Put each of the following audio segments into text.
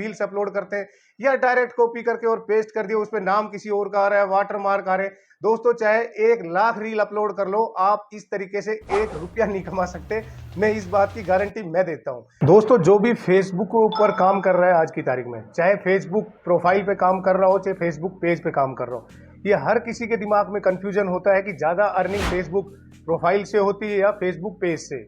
Reels upload करते हैं, या डायरेक्ट कॉपी करके और पेस्ट कर दिया, उस पर नाम किसी और का आ रहा है, वाटर मार्क आ रहे हैं। दोस्तों चाहे 1,00,000 रील अपलोड कर लो, आप इस तरीके से 1 रुपया नहीं कमा सकते। मैं इस बात की गारंटी मैं देता हूं। दोस्तों जो भी फेसबुक के ऊपर काम कर रहा है आज की तारीख में, चाहे फेसबुक प्रोफाइल पे काम कर रहा हो, चाहे फेसबुक पेज पे काम कर रहा हो, ये हर किसी के दिमाग में कंफ्यूजन होता है कि ज्यादा अर्निंग फेसबुक प्रोफाइल से होती है या फेसबुक पेज से,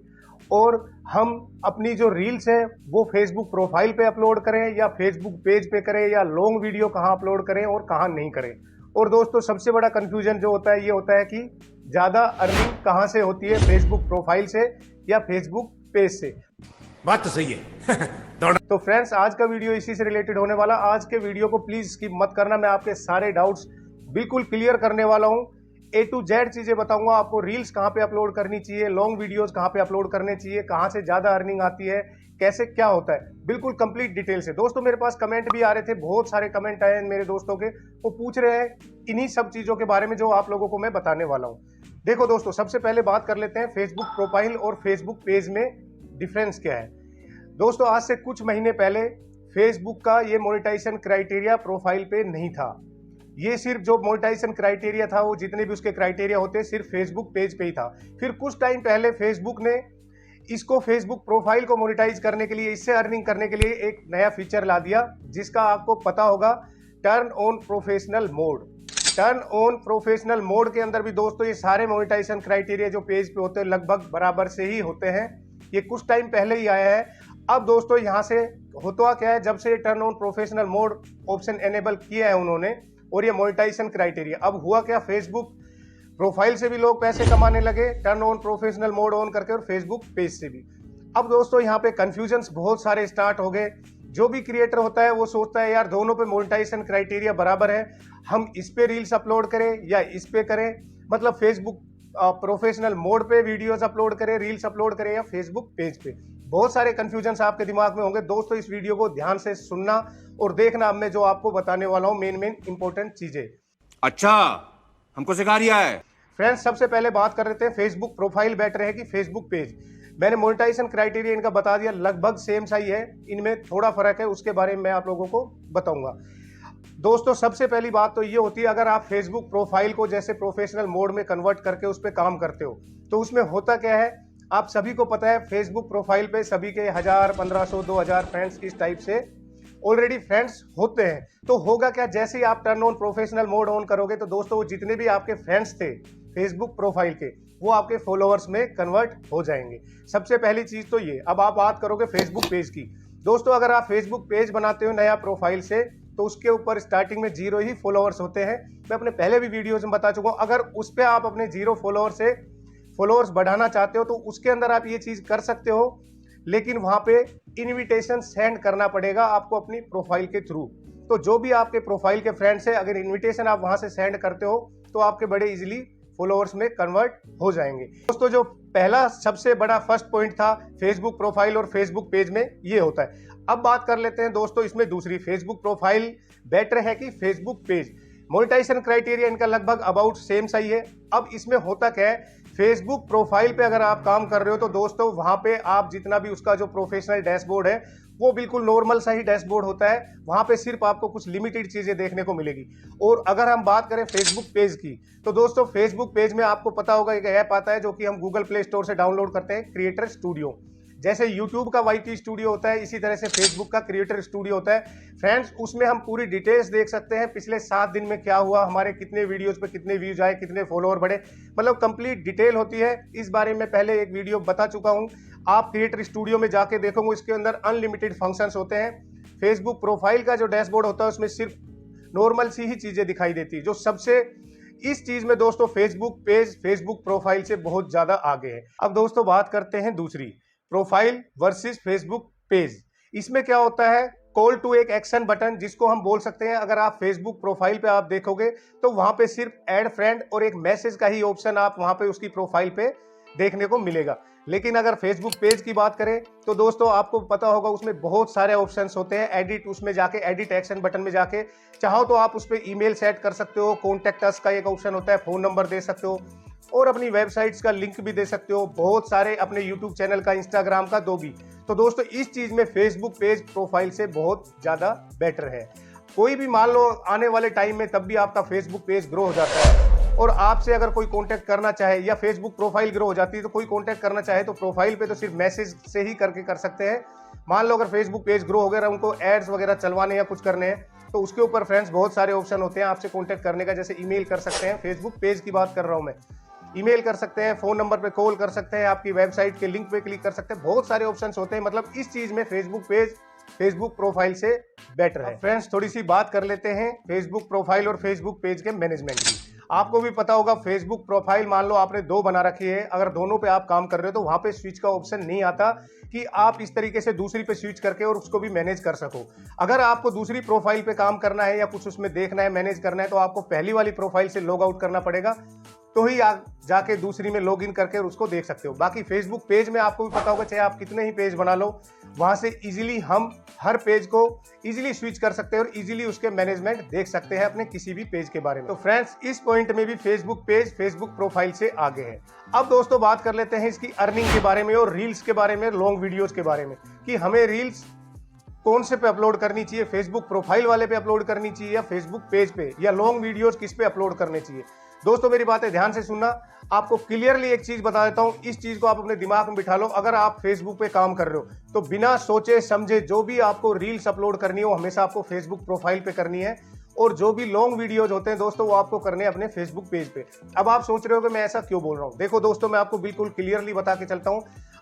और हम अपनी जो रील्स है वो फेसबुक प्रोफाइल पे अपलोड करें या फेसबुक पेज पे करें, या लॉन्ग वीडियो कहाँ अपलोड करें और कहाँ नहीं करें। और दोस्तों सबसे बड़ा कंफ्यूजन जो होता है ये होता है कि ज्यादा अर्निंग कहाँ से होती है, फेसबुक प्रोफाइल से या फेसबुक पेज से। बात तो सही है। तो फ्रेंड्स आज का वीडियो इसी से रिलेटेड होने वाला। आज के वीडियो को प्लीज स्किप मत करना, मैं आपके सारे डाउट्स बिल्कुल क्लियर करने वाला हूं। A to Z चीजें बताऊंगा आपको, रील्स कहाँ पे अपलोड करनी चाहिए, लॉन्ग वीडियोस कहाँ पे अपलोड करने चाहिए, कहाँ से ज्यादा अर्निंग आती है, कैसे क्या होता है, बिल्कुल कंप्लीट डिटेल से। दोस्तों मेरे पास कमेंट भी आ रहे थे, बहुत सारे कमेंट आए हैं मेरे दोस्तों के, वो पूछ रहे हैं इन्हीं सब चीजों के बारे में जो आप लोगों को मैं बताने वाला हूँ। देखो दोस्तों सबसे पहले बात कर लेते हैं फेसबुक प्रोफाइल और फेसबुक पेज में डिफरेंस क्या है। दोस्तों आज से कुछ महीने पहले फेसबुक का ये मोनेटाइजेशन क्राइटेरिया प्रोफाइल पे नहीं था। ये सिर्फ जो मोनेटाइजेशन क्राइटेरिया था, वो जितने भी उसके क्राइटेरिया होते सिर्फ फेसबुक पेज पे ही था। फिर कुछ टाइम पहले फेसबुक ने इसको फेसबुक प्रोफाइल को मोनेटाइज करने के लिए, इससे अर्निंग करने के लिए एक नया फीचर ला दिया, जिसका आपको पता होगा, turn on professional mode. Turn on professional mode के अंदर भी दोस्तों ये सारे मोनेटाइजेशन क्राइटेरिया जो पेज पे होते हैं लगभग बराबर से ही होते हैं। ये कुछ टाइम पहले ही आया है। अब दोस्तों यहाँ से होता क्या है, जब से turn on professional mode option enable किया है उन्होंने, और ये मोनेटाइजेशन क्राइटेरिया, अब हुआ क्या, फेसबुक प्रोफाइल से भी लोग पैसे कमाने लगे turn on professional mode on करके, और फेसबुक पेज से भी। अब दोस्तों यहाँ पे कंफ्यूजन्स बहुत सारे स्टार्ट हो गए। जो भी क्रिएटर होता है वो सोचता है यार दोनों पे मोनेटाइजेशन क्राइटेरिया बराबर है, हम इस पे रील्स अपलोड करें या इस पे करें, मतलब फेसबुक प्रोफेशनल मोड पे वीडियोस अपलोड करें, रील्स अपलोड करें, या फेसबुक पेज पे। बहुत सारे कंफ्यूजन्स आपके दिमाग में होंगे। दोस्तों इस वीडियो को ध्यान से सुनना और देखना, अब मैं जो आपको बताने वाला हूं मेन इंपॉर्टेंट चीजें। अच्छा हमको सिखा रिया है। फ्रेंड्स सबसे पहले बात कर लेते हैं फेसबुक प्रोफाइल बेटर है कि फेसबुक पेज। मैंने मोनेटाइजेशन क्राइटेरिया इनका बता दिया, लगभग सेम सा ही है, इनमें थोड़ा फर्क है, उसके बारे में मैं आप लोगों को बताऊंगा। दोस्तों सबसे पहली बात तो ये होती है, अगर आप फेसबुक प्रोफाइल को जैसे प्रोफेशनल मोड में कन्वर्ट करके उस पर काम करते हो, तो उसमें होता क्या है, आप सभी को पता है फेसबुक प्रोफाइल पे सभी के 1000, 1500, 2000 फ्रेंड्स इस टाइप से ऑलरेडी फ्रेंड्स होते हैं। तो होगा क्या, जैसे ही आप turn on professional mode on करोगे तो दोस्तों वो जितने भी आपके फ्रेंड्स थे फेसबुक प्रोफाइल के, वो आपके फॉलोअर्स में कन्वर्ट हो जाएंगे। सबसे पहली चीज तो ये। अब आप बात करोगे फेसबुक पेज की। दोस्तों अगर आप फेसबुक पेज बनाते हो नया प्रोफाइल से, तो उसके ऊपर स्टार्टिंग में 0 ही फॉलोअर्स होते हैं। मैं अपने पहले भी वीडियोज में बता चुका हूं। अगर उस पर आप अपने 0 फॉलोअर से फॉलोअर्स बढ़ाना चाहते हो तो उसके अंदर आप ये चीज कर सकते हो, लेकिन वहां पे इनविटेशन सेंड करना पड़ेगा आपको अपनी प्रोफाइल के थ्रू। तो जो भी आपके प्रोफाइल के फ्रेंड्स है, अगर इनविटेशन आप वहां से सेंड करते हो तो आपके बड़े इजीली फॉलोअर्स में कन्वर्ट हो जाएंगे। दोस्तों जो पहला सबसे बड़ा फर्स्ट पॉइंट था फेसबुक प्रोफाइल और फेसबुक पेज में, ये होता है। अब बात कर लेते हैं दोस्तों इसमें दूसरी, फेसबुक प्रोफाइल बेटर है कि फेसबुक पेज। मोनेटाइजेशन क्राइटेरिया इनका लगभग अबाउट सेम सा ही है। अब इसमें होता क्या है, फेसबुक प्रोफाइल पे अगर आप काम कर रहे हो तो दोस्तों वहां पे आप जितना भी उसका जो प्रोफेशनल डैशबोर्ड है वो बिल्कुल नॉर्मल सा ही डैशबोर्ड होता है। वहां पे सिर्फ आपको कुछ लिमिटेड चीजें देखने को मिलेगी। और अगर हम बात करें फेसबुक पेज की, तो दोस्तों फेसबुक पेज में आपको पता होगा एक ऐप आता है जो कि हम गूगल प्ले स्टोर से डाउनलोड करते हैं, क्रिएटर स्टूडियो। जैसे YouTube का YT स्टूडियो होता है, इसी तरह से फेसबुक का क्रिएटर स्टूडियो होता है। फ्रेंड्स उसमें हम पूरी डिटेल्स देख सकते हैं, पिछले 7 दिन में क्या हुआ, हमारे कितने वीडियोस पे कितने व्यूज आए, कितने फॉलोअर बढ़े, मतलब कंप्लीट डिटेल होती है। इस बारे में पहले एक वीडियो बता चुका हूं, आप क्रिएटर स्टूडियो में जाके देखोगे, इसके अंदर अनलिमिटेड फंक्शंस होते हैं। फेसबुक प्रोफाइल का जो डैशबोर्ड होता है उसमें सिर्फ नॉर्मल सी ही चीजें दिखाई देती है। जो सबसे इस चीज में दोस्तों फेसबुक पेज फेसबुक प्रोफाइल से बहुत ज्यादा आगे है। अब दोस्तों बात करते हैं दूसरी, प्रोफाइल वर्सेस फेसबुक पेज। इसमें क्या होता है, कॉल टू एक एक्शन बटन, जिसको हम बोल सकते हैं, अगर आप फेसबुक प्रोफाइल पे आप देखोगे तो वहां पे सिर्फ ऐड फ्रेंड और एक मैसेज का ही ऑप्शन आप वहां पे उसकी प्रोफाइल पे देखने को मिलेगा। लेकिन अगर फेसबुक पेज की बात करें तो दोस्तों आपको पता होगा उसमें बहुत सारे ऑप्शंस होते हैं। एडिट, उसमें जाके एडिट एक्शन बटन में जाके चाहो तो आप उस पर ईमेल सेट कर सकते हो, कॉन्टेक्ट अस का एक ऑप्शन होता है, फोन नंबर दे सकते हो, और अपनी वेबसाइट्स का लिंक भी दे सकते हो, बहुत सारे अपने यूट्यूब चैनल का, इंस्टाग्राम का, दो भी। तो दोस्तों इस चीज में फेसबुक पेज प्रोफाइल से बहुत ज्यादा बेटर है। कोई भी मान लो आने वाले टाइम में तब भी आपका फेसबुक पेज ग्रो हो जाता है और आपसे अगर कोई कांटेक्ट करना चाहे या फेसबुक प्रोफाइल ग्रो हो जाती है तो कोई कांटेक्ट करना चाहे तो प्रोफाइल पे तो सिर्फ मैसेज से ही करके कर सकते हैं। मान लो अगर फेसबुक पेज ग्रो हो गया, उनको एड्स वगैरह चलवाने या कुछ करने हैं तो उसके ऊपर फ्रेंड्स बहुत सारे ऑप्शन होते हैं आपसे कांटेक्ट करने का। जैसे ईमेल कर सकते हैं, फेसबुक पेज की बात कर रहा हूं मैं, ईमेल कर सकते हैं, फोन नंबर पे कॉल कर सकते हैं, आपकी वेबसाइट के लिंक पे क्लिक कर सकते हैं, बहुत सारे ऑप्शंस होते हैं। मतलब इस चीज में फेसबुक पेज फेसबुक प्रोफाइल से बेटर है। फ्रेंड्स थोड़ी सी बात कर लेते हैं फेसबुक प्रोफाइल और फेसबुक पेज के मैनेजमेंट की। आपको भी पता होगा फेसबुक प्रोफाइल मान लो आपने दो बना रखी है, अगर दोनों पे आप काम कर रहे हो तो वहां पे स्विच का ऑप्शन नहीं आता कि आप इस तरीके से दूसरी पे स्विच करके और उसको भी मैनेज कर सको। अगर आपको दूसरी प्रोफाइल पे काम करना है या कुछ उसमें देखना है, मैनेज करना है, तो आपको पहली वाली प्रोफाइल से लॉग आउट करना पड़ेगा, तो ही आप जाके दूसरी में लॉग इन करके उसको देख सकते हो। बाकी फेसबुक पेज में आपको भी पता होगा, चाहे आप कितने ही पेज बना लो, वहां से इजीली हम हर पेज को इजीली स्विच कर सकते हैं और इजीली उसके मैनेजमेंट देख सकते हैं अपने किसी भी पेज के बारे में। तो फ्रेंड्स इस पॉइंट में भी फेसबुक पेज फेसबुक प्रोफाइल से आगे है। अब दोस्तों बात कर लेते हैं इसकी अर्निंग के बारे में और रील्स के बारे में, लॉन्ग वीडियोज के बारे में, कि हमें रील्स कौन से पे अपलोड करनी चाहिए, फेसबुक प्रोफाइल वाले पे अपलोड करनी चाहिए या फेसबुक पेज पे, या लॉन्ग वीडियोस किस पे अपलोड करने चाहिए। दोस्तों मेरी बातें ध्यान से सुनना, आपको क्लियरली एक चीज बता देता हूं, इस चीज को आप अपने दिमाग में बिठा लो। अगर आप फेसबुक पे काम कर रहे हो तो बिना सोचे समझे जो भी आपको रील्स अपलोड करनी है वो हमेशा आपको फेसबुक प्रोफाइल पे करनी है, और जो भी लॉन्ग वीडियोज होते हैं दोस्तों वो आपको करने हैं अपने फेसबुक पेज पे। अब आप सोच रहे हो कि मैं ऐसा क्यों बोल रहा हूं, देखो दोस्तों मैं आपको बिल्कुल क्लियरली बता के चलता हूं।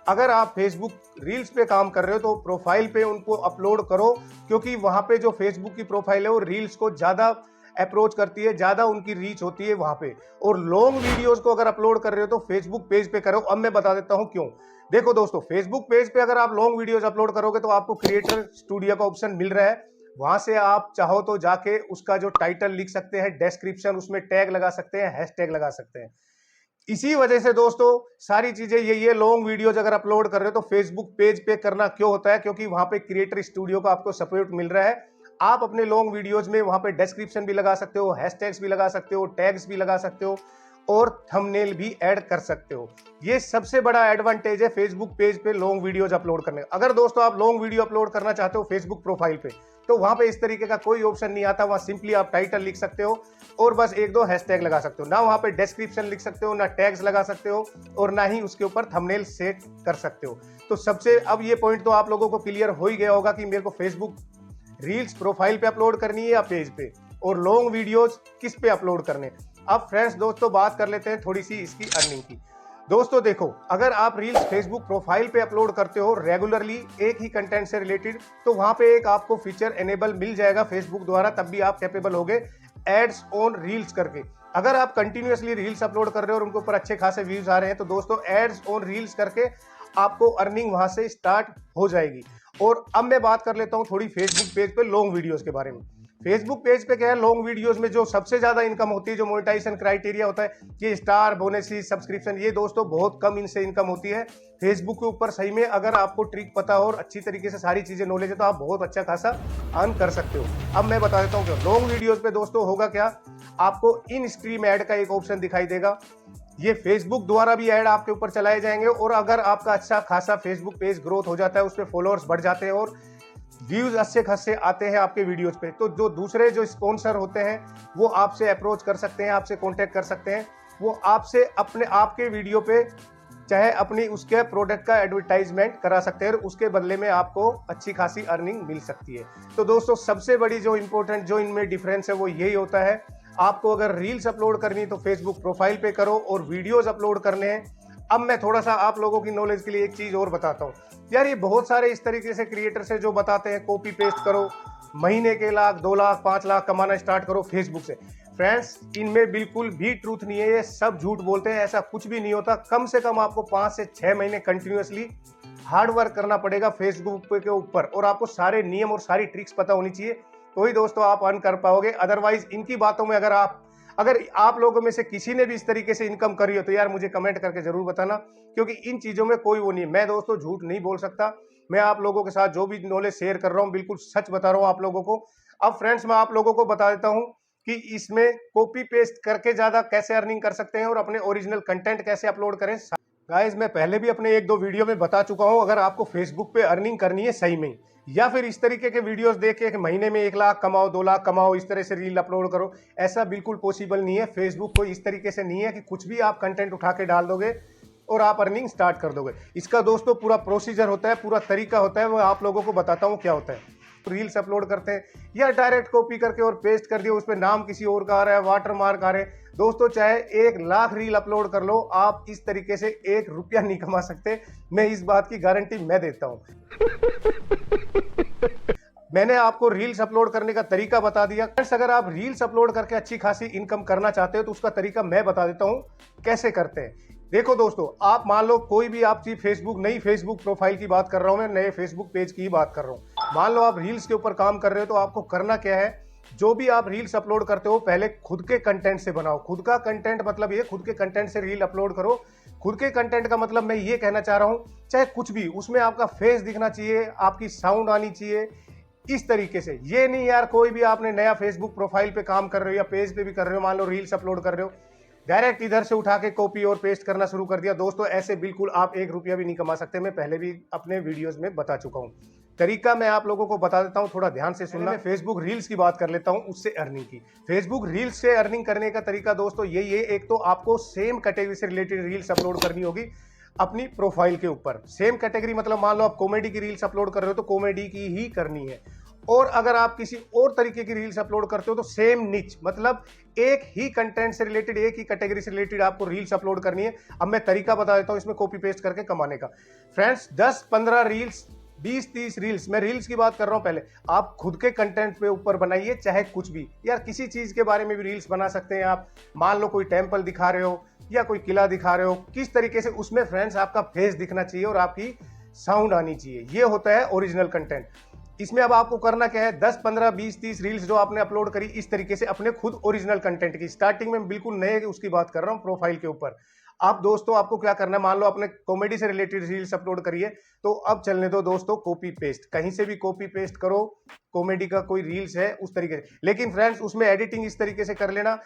अगर आप फेसबुक रील्स पे काम कर रहे हो तो प्रोफाइल पे उनको अपलोड करो, क्योंकि वहां पे जो फेसबुक की प्रोफाइल है वो रील्स को ज्यादा अप्रोच करती है, ज्यादा उनकी रीच होती है वहां पे। और लॉन्ग वीडियोस को अगर अपलोड कर रहे हो तो फेसबुक पेज पे करो। अब मैं बता देता हूं क्यों। देखो दोस्तों फेसबुक पेज पे अगर आप लॉन्ग वीडियोस अपलोड करोगे तो आपको क्रिएटर स्टूडियो का ऑप्शन मिल रहा है, वहां से आप चाहो तो जाके उसका जो टाइटल लिख सकते हैं, डिस्क्रिप्शन उसमें टैग लगा सकते हैं, हैशटैग लगा सकते हैं। इसी वजह से दोस्तों सारी चीजें ये लॉन्ग वीडियोज अगर अपलोड कर रहे हो तो फेसबुक पेज पे करना क्यों होता है, क्योंकि वहां पे क्रिएटर स्टूडियो का आपको सपोर्ट मिल रहा है। आप अपने लॉन्ग वीडियोज में वहां पे डिस्क्रिप्शन भी लगा सकते हो, हैशटैग्स भी लगा सकते हो, टैग्स भी लगा सकते हो और थंबनेल भी ऐड कर सकते हो। ये सबसे बड़ा एडवांटेज है फेसबुक पेज पे लॉन्ग वीडियोज अपलोड करने का। अगर दोस्तों आप लॉन्ग वीडियो अपलोड करना चाहते हो फेसबुक प्रोफाइल पे तो वहां पे इस तरीके का कोई ऑप्शन नहीं आता। वहां सिंपली आप टाइटल लिख सकते हो और बस एक दो हैशटैग लगा सकते हो, ना वहां पे डिस्क्रिप्शन लिख सकते हो, ना टैग्स लगा सकते हो और ना ही उसके ऊपर थंबनेल सेट कर सकते हो। तो सबसे अब ये पॉइंट तो आप लोगों को क्लियर हो ही गया होगा कि मेरे को फेसबुक रील्स प्रोफाइल पे अपलोड करनी है या पेज पे, और लॉन्ग वीडियोज किस पे अपलोड करने। अब फ्रेंड्स दोस्तों बात कर लेते हैं थोड़ी सी इसकी अर्निंग की। दोस्तों देखो अगर आप रील्स फेसबुक प्रोफाइल पे अपलोड करते हो रेगुलरली एक ही कंटेंट से रिलेटेड, तो वहां पे एक आपको फीचर एनेबल मिल जाएगा फेसबुक द्वारा, तब भी आप कैपेबल होगे एड्स ऑन रील्स करके। अगर आप कंटिन्यूअसली रील्स अपलोड कर रहे हो और उनके ऊपर अच्छे खासे व्यूज आ रहे हैं तो दोस्तों एड्स ऑन रील्स करके आपको अर्निंग वहां से स्टार्ट हो जाएगी। और अब मैं बात कर लेता हूं थोड़ी फेसबुक पेज पे लॉन्ग वीडियोस के बारे में। फेसबुक पेज पे क्या है, लॉन्ग वीडियोस में जो सबसे ज्यादा इनकम होती है, जो मोनेटाइजेशन क्राइटेरिया होता है, ये स्टार, बोनसी, सब्सक्रिप्शन, ये दोस्तों बहुत कम इनसे इनकम होती है फेसबुक के ऊपर। सही में अगर आपको ट्रिक पता हो और अच्छी तरीके से सारी चीजें नॉलेज है तो आप बहुत अच्छा खासा अर्न कर सकते हो। अब मैं बता देता हूँ कि लॉन्ग वीडियोस पे दोस्तों होगा क्या, आपको इन स्ट्रीम ऐड का एक ऑप्शन दिखाई देगा। ये फेसबुक द्वारा भी ऐड आपके ऊपर चलाए जाएंगे, और अगर आपका अच्छा खासा फेसबुक पेज ग्रोथ हो जाता है, उस पर फॉलोअर्स बढ़ जाते हैं और व्यूज अच्छे खासे आते हैं आपके वीडियोज पे, तो जो दूसरे जो स्पॉन्सर होते हैं वो आपसे अप्रोच कर सकते हैं, आपसे कांटेक्ट कर सकते हैं। वो आपसे अपने आपके वीडियो पे चाहे अपनी उसके प्रोडक्ट का एडवर्टाइजमेंट करा सकते हैं और उसके बदले में आपको अच्छी खासी अर्निंग मिल सकती है। तो दोस्तों सबसे बड़ी जो इंपॉर्टेंट जो इनमें डिफरेंस है वो यही होता है, आपको अगर रील्स अपलोड करनी तो फेसबुक प्रोफाइल पे करो और वीडियोज अपलोड करने हैं। अब मैं थोड़ा सा आप लोगों की नॉलेज के लिए एक चीज और बताता हूँ यार, ये बहुत सारे इस तरीके से क्रिएटर्स है जो बताते हैं कॉपी पेस्ट करो, महीने के लाख, 2 लाख, 5 लाख कमाना स्टार्ट करो फेसबुक से। फ्रेंड्स इनमें बिल्कुल भी ट्रूथ नहीं है, ये सब झूठ बोलते हैं, ऐसा कुछ भी नहीं होता। कम से कम आपको 5 से 6 महीने कंटिन्यूअसली हार्ड वर्क करना पड़ेगा फेसबुक के ऊपर, और आपको सारे नियम और सारी ट्रिक्स पता होनी चाहिए, तो ही दोस्तों आप अर्न कर पाओगे। अदरवाइज इनकी बातों में अगर आप लोगों में से किसी ने भी इस तरीके से इनकम करी हो तो यार मुझे कमेंट करके जरूर बताना, क्योंकि इन चीजों में कोई वो नहीं है। मैं दोस्तों झूठ नहीं बोल सकता, मैं आप लोगों के साथ जो भी नॉलेज शेयर कर रहा हूँ बिल्कुल सच बता रहा हूँ आप लोगों को। अब फ्रेंड्स मैं आप लोगों को बता देता हूँ कि इसमें कॉपी पेस्ट करके ज़्यादा कैसे अर्निंग कर सकते हैं और अपने ओरिजिनल कंटेंट कैसे अपलोड करें। गाइस, मैं पहले भी अपने 1-2 वीडियो में बता चुका हूं, अगर आपको फेसबुक पे अर्निंग करनी है सही में, या फिर इस तरीके के वीडियोस देख के कि महीने में 1 लाख कमाओ, 2 लाख कमाओ, इस तरह से रील अपलोड करो, ऐसा बिल्कुल पॉसिबल नहीं है। फेसबुक को इस तरीके से नहीं है कि कुछ भी आप कंटेंट उठा के डाल दोगे और आप अर्निंग स्टार्ट कर दोगे। इसका दोस्तों पूरा प्रोसीजर होता है, पूरा तरीका होता है, वो आप लोगों को बताता हूँ क्या होता है। रील्स अपलोड करते हैं या डायरेक्ट कॉपी करके और पेस्ट कर दिया, उस पर नाम किसी और का आ रहा है, वाटर मार्क आ रहे हैं। दोस्तों, चाहे 1 लाख रील अपलोड कर लो, आप इस तरीके से 1 रुपया नहीं कमा सकते। मैं इस बात की गारंटी मैं देता हूं। मैंने आपको रील्स अपलोड करने का तरीका बता दिया। फ्रेंड्स, अगर आप रील्स अपलोड करके अच्छी खासी इनकम करना चाहते हो तो उसका तरीका मैं बता देता हूं कैसे करते हैं। देखो दोस्तों, आप मान लो कोई भी आपकी नई फेसबुक प्रोफाइल की बात कर रहा हूं मैं, नए फेसबुक पेज की ही बात कर रहा हूं। मान लो आप रील्स के ऊपर काम कर रहे हो, तो आपको करना क्या है, जो भी आप रील्स अपलोड करते हो पहले खुद के कंटेंट से बनाओ। खुद का कंटेंट मतलब ये, खुद के कंटेंट से रील अपलोड करो। खुद के कंटेंट का मतलब मैं ये कहना चाह रहा हूं, चाहे कुछ भी, उसमें आपका फेस दिखना चाहिए, आपकी साउंड आनी चाहिए, इस तरीके से। ये नहीं यार, कोई भी आपने नया फेसबुक प्रोफाइल पे काम कर रहे हो या पेज पे भी कर रहे हो, मान लो रील्स अपलोड कर रहे हो, डायरेक्ट इधर से उठा के कॉपी और पेस्ट करना शुरू कर दिया। दोस्तों, ऐसे बिल्कुल आप 1 रुपया भी नहीं कमा सकते। मैं पहले भी अपने वीडियोस में बता चुका हूं। तरीका मैं आप लोगों को बता देता हूं, थोड़ा ध्यान से सुनना। मैं फेसबुक रील्स की बात कर लेता हूं, उससे अर्निंग की। फेसबुक रील्स से अर्निंग करने का तरीका दोस्तों यही है, एक तो आपको सेम कैटेगरी से रिलेटेड रील्स अपलोड करनी होगी अपनी प्रोफाइल के ऊपर। सेम कैटेगरी मतलब मान लो आप कॉमेडी की रील्स अपलोड कर रहे हो तो कॉमेडी की ही करनी है। और अगर आप किसी और तरीके की रील्स अपलोड करते हो तो सेम निच, मतलब एक ही कंटेंट से रिलेटेड, एक ही कैटेगरी से रिलेटेड आपको रील्स अपलोड करनी है। अब मैं तरीका बता देता हूं इसमें कॉपी पेस्ट करके कमाने का। फ्रेंड्स, 10-15 रील्स, 20-30 रील्स, मैं रील्स की बात कर रहा हूं। पहले आप खुद के कंटेंट पे ऊपर बनाइए, चाहे कुछ भी, यार किसी चीज के बारे में भी रील्स बना सकते हैं आप। मान लो कोई टेंपल दिखा रहे हो या कोई किला दिखा रहे हो, किस तरीके से, उसमें फ्रेंड्स आपका फेस दिखना चाहिए और आपकी साउंड आनी चाहिए। ये होता है ओरिजिनल कंटेंट। इसमें अब आपको करना क्या है, 10, 15, 20, 30 रील्स जो आपने अपलोड करी इस तरीके से अपने खुद ओरिजिनल कंटेंट की, स्टार्टिंग में बिल्कुल नए उसकी बात कर रहा हूं प्रोफाइल के ऊपर। आप दोस्तों, आपको क्या करना है, मान लो आपने कॉमेडी से रिलेटेड रील्स अपलोड करी है, तो अब चलने दो दोस्तों कॉपी पेस्ट, कहीं से भी कॉपी पेस्ट करो। कॉमेडी का कोई रील्स है उस तरीके से, लेकिन फ्रेंड्स उसमें एडिटिंग इस तरीके से कर लेना,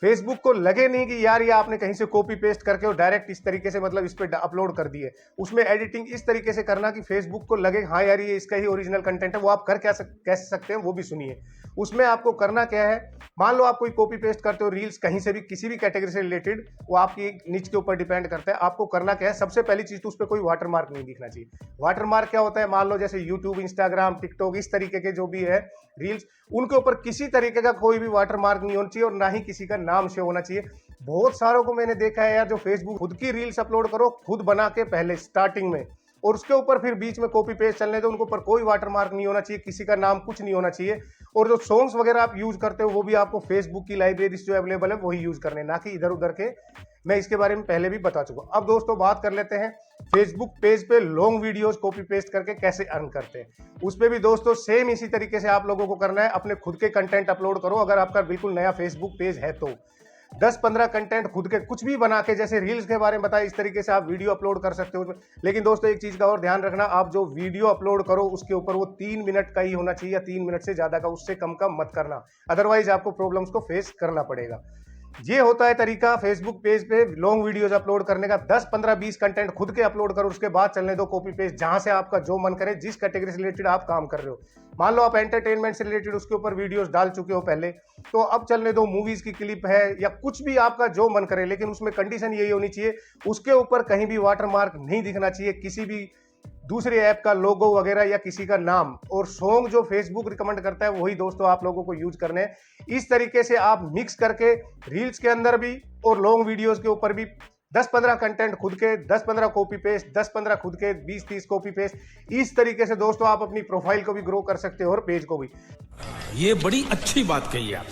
फेसबुक को लगे नहीं कि यार ये आपने कहीं से कॉपी पेस्ट करके और डायरेक्ट इस तरीके से मतलब इस पे अपलोड कर दिए। उसमें एडिटिंग इस तरीके से करना कि फेसबुक को लगे हाँ यार ये इसका ही ओरिजिनल कंटेंट है। वो आप कर क्या कैसे सकते हैं वो भी सुनिए। उसमें आपको करना क्या है, मान लो आप कोई कॉपी पेस्ट करते हो रील्स कहीं से भी, किसी भी कैटेगरी से रिलेटेड, वो आपकी निच के ऊपर डिपेंड करता है। आपको करना क्या है, सबसे पहली चीज तो उस पर कोई वाटरमार्क नहीं दिखना चाहिए। वाटरमार्क क्या होता है, मान लो जैसे यूट्यूब, इंस्टाग्राम, टिकटॉक, इस तरीके के जो भी है रील्स, उनके ऊपर किसी तरीके का कोई भी वाटरमार्क नहीं होना चाहिए और ना ही किसी का नाम शो होना चाहिए। बहुत सारों को मैंने देखा है यार, जो फेसबुक खुद की रील्स अपलोड करो, खुद बना के पहले स्टार्टिंग में, और उसके ऊपर फिर बीच में कॉपी पेस्ट चलने दो, उनके ऊपर कोई वाटरमार्क नहीं होना चाहिए, किसी का नाम कुछ नहीं होना चाहिए। और जो सॉन्ग्स वगैरह आप यूज करते हो वो भी आपको फेसबुक की लाइब्रेरी जो अवेलेबल है वही यूज करने, ना कि इधर उधर के। मैं इसके बारे में पहले भी बता चुका हूं। अब दोस्तों बात कर लेते हैं फेसबुक पेज पे लॉन्ग वीडियोस कॉपी पेस्ट करके कैसे अर्न करते हैं। उस पे भी दोस्तों सेम इसी तरीके से आप लोगों को करना है, अपने खुद के कंटेंट अपलोड करो। अगर आपका बिल्कुल नया फेसबुक पेज है तो 10-15 कंटेंट खुद के कुछ भी बना के, जैसे रील्स के बारे में बताया, इस तरीके से आप वीडियो अपलोड कर सकते हो। लेकिन दोस्तों एक चीज का और ध्यान रखना, आप जो वीडियो अपलोड करो उसके ऊपर वो 3 मिनट का ही होना चाहिए, या 3 मिनट से ज्यादा का, उससे कम का मत करना, अदरवाइज आपको प्रॉब्लम्स को फेस करना पड़ेगा। ये होता है तरीका फेसबुक पेज पे लॉन्ग वीडियोस अपलोड करने का। 10, 15, 20 कंटेंट खुद के अपलोड करो, उसके बाद चलने दो कॉपी पेस्ट, जहां से आपका जो मन करे, जिस कैटेगरी से रिलेटेड आप काम कर रहे हो। मान लो आप एंटरटेनमेंट से रिलेटेड उसके ऊपर वीडियोस डाल चुके हो पहले, तो अब चलने दो मूवीज की क्लिप है या कुछ भी आपका जो मन करे, लेकिन उसमें कंडीशन यही होनी चाहिए, उसके ऊपर कहीं भी वाटरमार्क नहीं दिखना चाहिए, किसी भी दूसरे ऐप का लोगो वगैरह या किसी का नाम। और सॉन्ग जो फेसबुक रिकमेंड करता है वही दोस्तों आप लोगों को यूज करने हैं। इस तरीके से आप मिक्स करके रील्स के अंदर भी और लॉन्ग वीडियोस के ऊपर भी 10-15 कंटेंट खुद के, 10-15 कॉपी पेस्ट, 10-15 खुद के, 20-30 कॉपी पेस्ट, इस तरीके से दोस्तों आप अपनी प्रोफाइल को भी ग्रो कर सकते हो और पेज को भी। ये बड़ी अच्छी बात कही आप।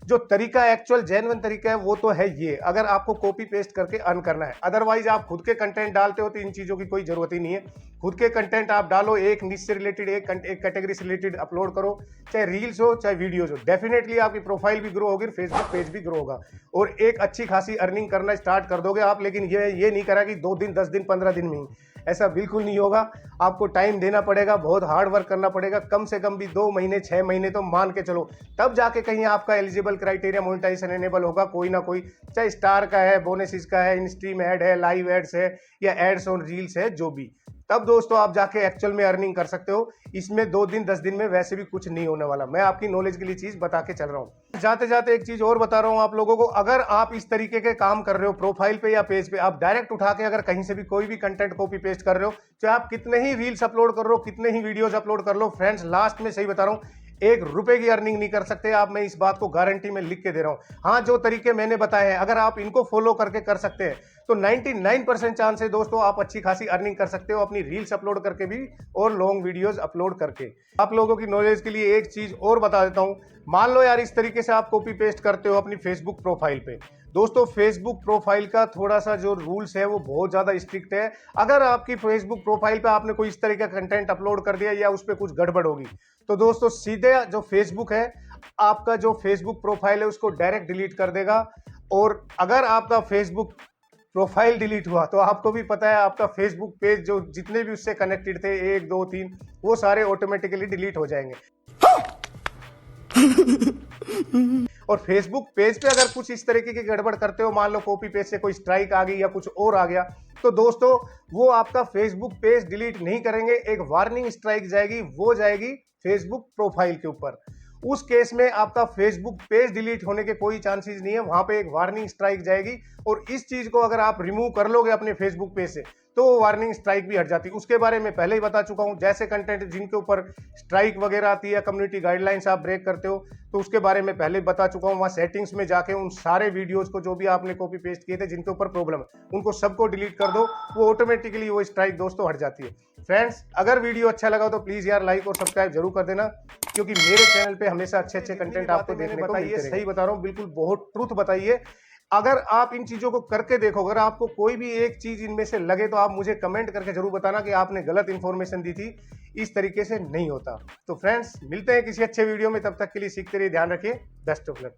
जो तरीका एक्चुअल जेन्युइन तरीका है वो तो है ये, अगर आपको कॉपी पेस्ट करके अर्न करना है। अदरवाइज आप खुद के कंटेंट डालते हो तो इन चीजों की कोई जरूरत ही नहीं है। खुद के कंटेंट आप डालो, एक निश से रिलेटेड, एक कैटेगरी से रिलेटेड अपलोड करो, चाहे रील्स हो चाहे वीडियोज हो, डेफिनेटली आपकी प्रोफाइल भी ग्रो होगी, फेसबुक पेज भी ग्रो होगा और एक अच्छी खासी अर्निंग करना स्टार्ट कर दोगे आप। लेकिन ये नहीं करा कि 2 दिन, 10 दिन, 15 दिन में ही, ऐसा बिल्कुल नहीं होगा। आपको टाइम देना पड़ेगा, बहुत हार्ड वर्क करना पड़ेगा, कम से कम भी 2 महीने 6 महीने तो मान के चलो, तब जाके कहीं आपका एलिजिबल क्राइटेरिया मोनेटाइजेशन एनेबल होगा कोई ना कोई, चाहे स्टार का है, बोनसिस का है, इन स्ट्रीम ऐड है, लाइव एड्स है या एड्स ऑन रील्स है, जो भी, तब दोस्तों आप जाके एक्चुअल में अर्निंग कर सकते हो। इसमें 2 दिन 10 दिन में वैसे भी कुछ नहीं होने वाला। मैं आपकी नॉलेज के लिए चीज बता के चल रहा हूँ। जाते जाते एक चीज और बता रहा हूँ आप लोगों को, अगर आप इस तरीके के काम कर रहे हो प्रोफाइल पे या पेज पे, आप डायरेक्ट उठा के अगर कहीं से भी कोई भी कंटेंट कॉपी पेस्ट कर रहे हो, चाहे आप कितने ही रील्स अपलोड कर रहे हो, कितने ही वीडियोज अपलोड कर लो, फ्रेंड्स लास्ट में सही बता रहा हूँ, 1 रुपए की अर्निंग नहीं कर सकते आप। मैं इस बात को गारंटी में लिख के दे रहा हूं। हाँ, जो तरीके मैंने बताए हैं अगर आप इनको फॉलो करके कर सकते हैं तो 99% चांस है दोस्तों आप अच्छी खासी अर्निंग कर सकते हो अपनी रील्स अपलोड करके भी और लॉन्ग वीडियोस अपलोड करके। आप लोगों की नॉलेज के लिए एक चीज और बता देता हूं। मान लो यार इस तरीके से आप कॉपी पेस्ट करते हो अपनी फेसबुक प्रोफाइल पे। दोस्तों फेसबुक प्रोफाइल का थोड़ा सा जो रूल्स है वो बहुत ज्यादा स्ट्रिक्ट है। अगर आपकी फेसबुक प्रोफाइल पे आपने कोई इस तरह का कंटेंट अपलोड कर दिया या उस पर कुछ गड़बड़ होगी तो दोस्तों सीधे जो फेसबुक है, आपका जो फेसबुक प्रोफाइल है उसको डायरेक्ट डिलीट कर देगा। और अगर आपका फेसबुक प्रोफाइल डिलीट हुआ तो आपको भी पता है आपका फेसबुक पेज जो जितने भी उससे कनेक्टेड थे 1 2 3 वो सारे ऑटोमेटिकली डिलीट हो जाएंगे। और फेसबुक पेज पे अगर कुछ इस तरीके की गड़बड़ करते हो, मान लो कॉपी पेज से कोई स्ट्राइक आ गई या कुछ और आ गया, तो दोस्तों वो आपका फेसबुक पेज डिलीट नहीं करेंगे, एक वार्निंग स्ट्राइक जाएगी, वो जाएगी फेसबुक प्रोफाइल के ऊपर। उस केस में आपका फेसबुक पेज डिलीट होने के कोई चांसेस नहीं है, वहां पे एक वार्निंग स्ट्राइक जाएगी। और इस चीज को अगर आप रिमूव कर लोगे अपने फेसबुक पेज से तो वार्निंग स्ट्राइक भी हट जाती है। उसके बारे में पहले ही बता चुका हूं। जैसे कंटेंट जिनके ऊपर स्ट्राइक वगैरह आती है, कम्युनिटी गाइडलाइंस आप ब्रेक करते हो, तो उसके बारे में पहले बता चुका हूं। वहां सेटिंग्स में जाके उन सारे वीडियोस को जो भी आपने कॉपी पेस्ट किए थे जिनके ऊपर प्रॉब्लम है उनको सबको डिलीट कर दो, वो ऑटोमेटिकली वो स्ट्राइक दोस्तों हट जाती है। फ्रेंड्स अगर वीडियो अच्छा लगा तो प्लीज यार लाइक और सब्सक्राइब जरूर कर देना, क्योंकि मेरे चैनल पे हमेशा अच्छे कंटेंट आपको देखने को मिलते रहेंगे। सही बता रहा हूँ, बिल्कुल बहुत ट्रूथ बताइए। अगर आप इन चीजों को करके देखो, अगर आपको कोई भी एक चीज इनमें से लगे तो आप मुझे कमेंट करके जरूर बताना कि आपने गलत इंफॉर्मेशन दी थी, इस तरीके से नहीं होता। तो फ्रेंड्स मिलते हैं किसी अच्छे वीडियो में, तब तक के लिए सीखते रहिए, ध्यान रखिए, बेस्ट ऑफ लक।